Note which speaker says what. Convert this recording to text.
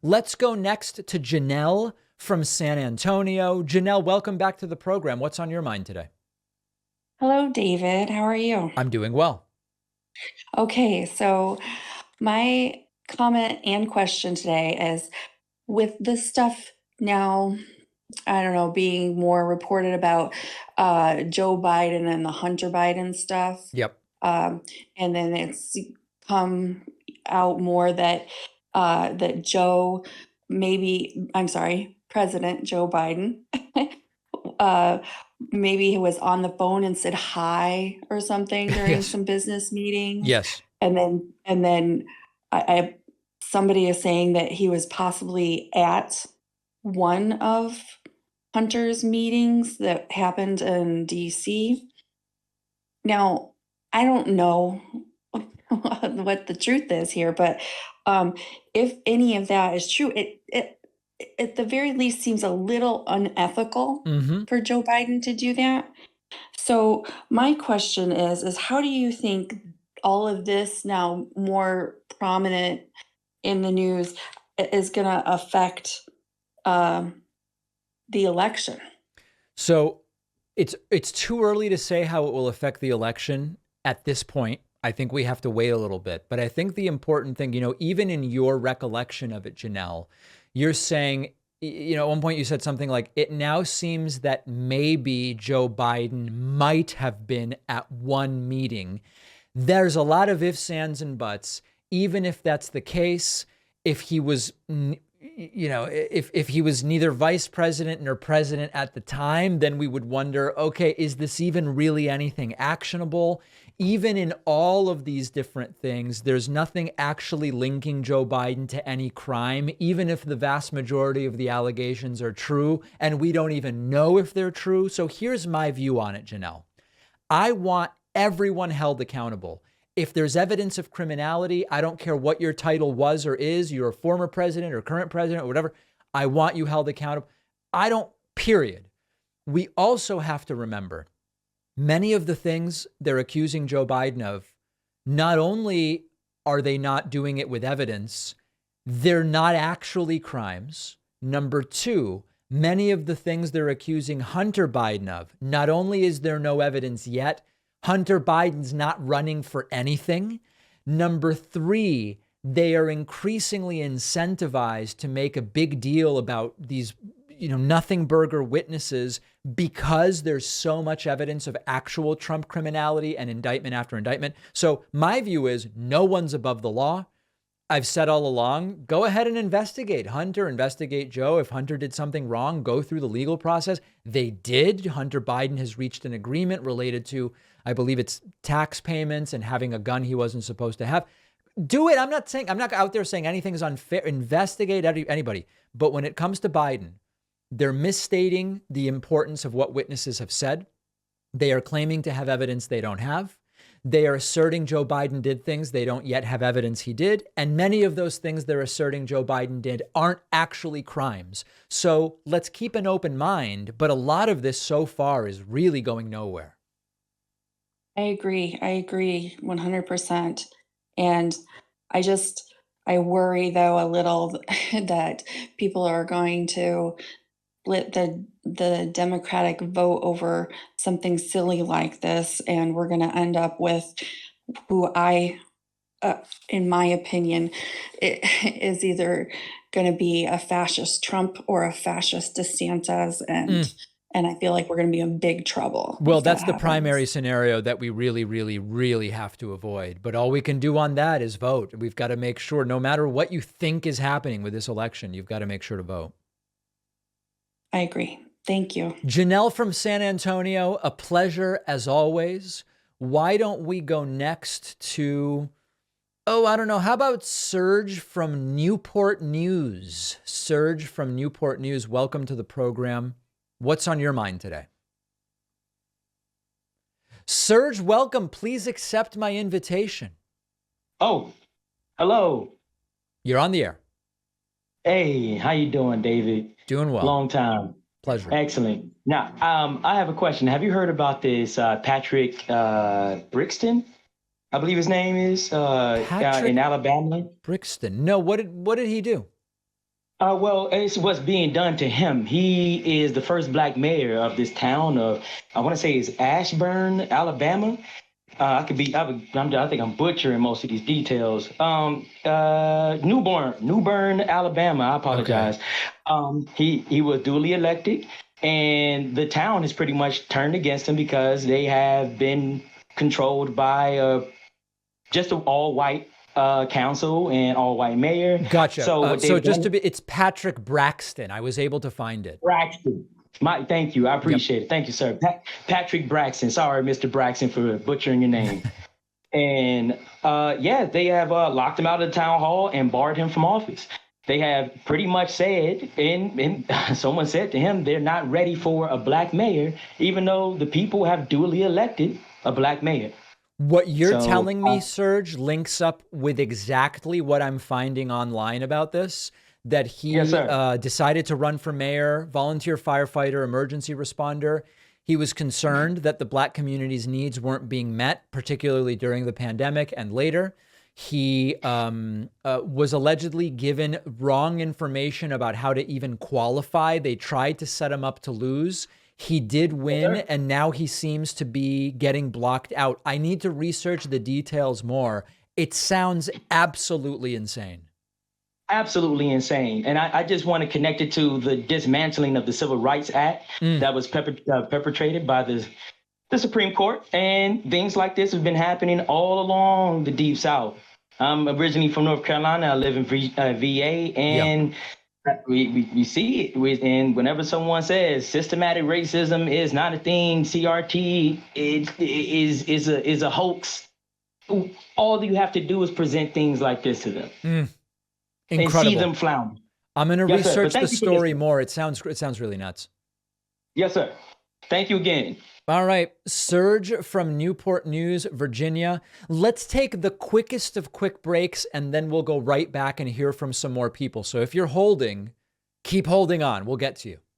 Speaker 1: Let's go next to Janelle from San Antonio. Janelle, welcome back to the program. What's on your mind today?
Speaker 2: Hello, David. How are you?
Speaker 1: I'm doing well.
Speaker 2: Okay, so my comment and question today is with this stuff now, I don't know, being more reported about Joe Biden and the Hunter Biden stuff.
Speaker 1: Yep.
Speaker 2: Um, and then it's come out more that that Joe, maybe, I'm sorry, President Joe Biden, uh, maybe he was on the phone and said hi or something during
Speaker 1: Yes.
Speaker 2: some business meetings.
Speaker 1: Yes.
Speaker 2: And then I somebody is saying that he was possibly at one of Hunter's meetings that happened in DC. Now, I don't know what the truth is here, but if any of that is true, it at the very least seems a little unethical
Speaker 1: Mm-hmm.
Speaker 2: for Joe Biden to do that. So my question is how do you think all of this now more prominent in the news is going to affect um, the election?
Speaker 1: So it's too early to say how it will affect the election at this point. I think we have to wait a little bit. But I think the important thing, even in your recollection of it, Janelle, you're saying, at one point you said something like, it now seems that maybe Joe Biden might have been at one meeting. There's a lot of ifs, ands, and buts. Even if that's the case, if he was if he was neither vice president nor president at the time, then we would wonder, okay, is this even really anything actionable? Even in all of these different things, there's nothing actually linking Joe Biden to any crime, even if the vast majority of the allegations are true, and we don't even know if they're true. So here's my view on it, Janelle. I want everyone held accountable. If there's evidence of criminality, I don't care what your title was or is, you're a former president or current president or whatever, I want you held accountable. I don't, period. We also have to remember many of the things they're accusing Joe Biden of, not only are they not doing it with evidence, they're not actually crimes. Number two, many of the things they're accusing Hunter Biden of, not only is there no evidence yet, Hunter Biden's not running for anything. Number three, they are increasingly incentivized to make a big deal about these, nothing burger witnesses because there's so much evidence of actual Trump criminality and indictment after indictment. So my view is no one's above the law. I've said all along, go ahead and investigate Hunter, investigate Joe. If Hunter did something wrong, go through the legal process. They did. Hunter Biden has reached an agreement related to, I believe it's tax payments and having a gun he wasn't supposed to have. Do it. I'm not out there saying anything is unfair. Investigate anybody. But when it comes to Biden, they're misstating the importance of what witnesses have said. They are claiming to have evidence they don't have. They are asserting Joe Biden did things they don't yet have evidence he did. And many of those things they're asserting Joe Biden did aren't actually crimes. So let's keep an open mind. But a lot of this so far is really going nowhere.
Speaker 2: I agree. I agree 100%. And I just, I worry though a little that people are going to split the Democratic vote over something silly like this, and we're going to end up with who in my opinion, it is either going to be a fascist Trump or a fascist DeSantis,
Speaker 1: Mm.
Speaker 2: and I feel like we're going to be in big trouble
Speaker 1: Well,
Speaker 2: if that
Speaker 1: that's the
Speaker 2: happens.
Speaker 1: primary scenario that we really, really, really have to avoid. But all we can do on that is vote. We've got to make sure, no matter what you think is happening with this election, you've got to make sure to vote.
Speaker 2: I agree. Thank you.
Speaker 1: Janelle from San Antonio, a pleasure as always. Why don't we go next to, I don't know. How about Serge from Newport News? Serge from Newport News, welcome to the program. What's on your mind today? Serge, welcome. Please accept my invitation.
Speaker 3: Oh, hello.
Speaker 1: You're on the air.
Speaker 3: Hey, how you doing, David?
Speaker 1: Doing well.
Speaker 3: Long time.
Speaker 1: Pleasure.
Speaker 3: Excellent. Now, I have a question. Have you heard about this Patrick Brixton? I believe his name is
Speaker 1: Patrick
Speaker 3: in Alabama.
Speaker 1: Brixton. No, what did he do?
Speaker 3: Well, it's what's being done to him. He is the first black mayor of this town of, I want to say it's Ashburn, Alabama. I think I'm butchering most of these details. Newbern, Alabama. I apologize. He was duly elected, and the town is pretty much turned against him because they have been controlled by just an all-white council and all-white mayor.
Speaker 1: Gotcha.
Speaker 3: So what
Speaker 1: So
Speaker 3: they've
Speaker 1: just
Speaker 3: done,
Speaker 1: to be, it's Patrick Braxton. I was able to find it.
Speaker 3: Braxton. Thank you. I appreciate it. Thank you, sir. Patrick Braxton. Sorry, Mr. Braxton, for butchering your name. And yeah, they have locked him out of the town hall and barred him from office. They have pretty much said, and someone said to him, they're not ready for a black mayor, even though the people have duly elected a black mayor.
Speaker 1: What you're
Speaker 3: So,
Speaker 1: telling me, Serge, links up with exactly what I'm finding online about this, that he
Speaker 3: Yes, sir.
Speaker 1: decided to run for mayor, volunteer firefighter, emergency responder. He was concerned that the black community's needs weren't being met, particularly during the pandemic and later. He was allegedly given wrong information about how to even qualify. They tried to set him up to lose. He did win, and now he seems to be getting blocked out. I need to research the details more. It sounds absolutely insane.
Speaker 3: Absolutely insane. And I just want to connect it to the dismantling of the Civil Rights Act that was perpetrated by the Supreme Court. And things like this have been happening all along the Deep South. I'm originally from North Carolina. I live in VA, and we see it. And whenever someone says systematic racism is not a thing, CRT is a hoax, all you have to do is present things like this to them.
Speaker 1: Incredible.
Speaker 3: And see them flounder.
Speaker 1: I'm going to
Speaker 3: Yes, sir. But
Speaker 1: research
Speaker 3: thank
Speaker 1: the
Speaker 3: you for
Speaker 1: story
Speaker 3: listening.
Speaker 1: more. It sounds really nuts.
Speaker 3: Yes, sir. Thank you again.
Speaker 1: All right, Serge from Newport News, Virginia. Let's take the quickest of quick breaks, and then we'll go right back and hear from some more people. So if you're holding, keep holding on. We'll get to you.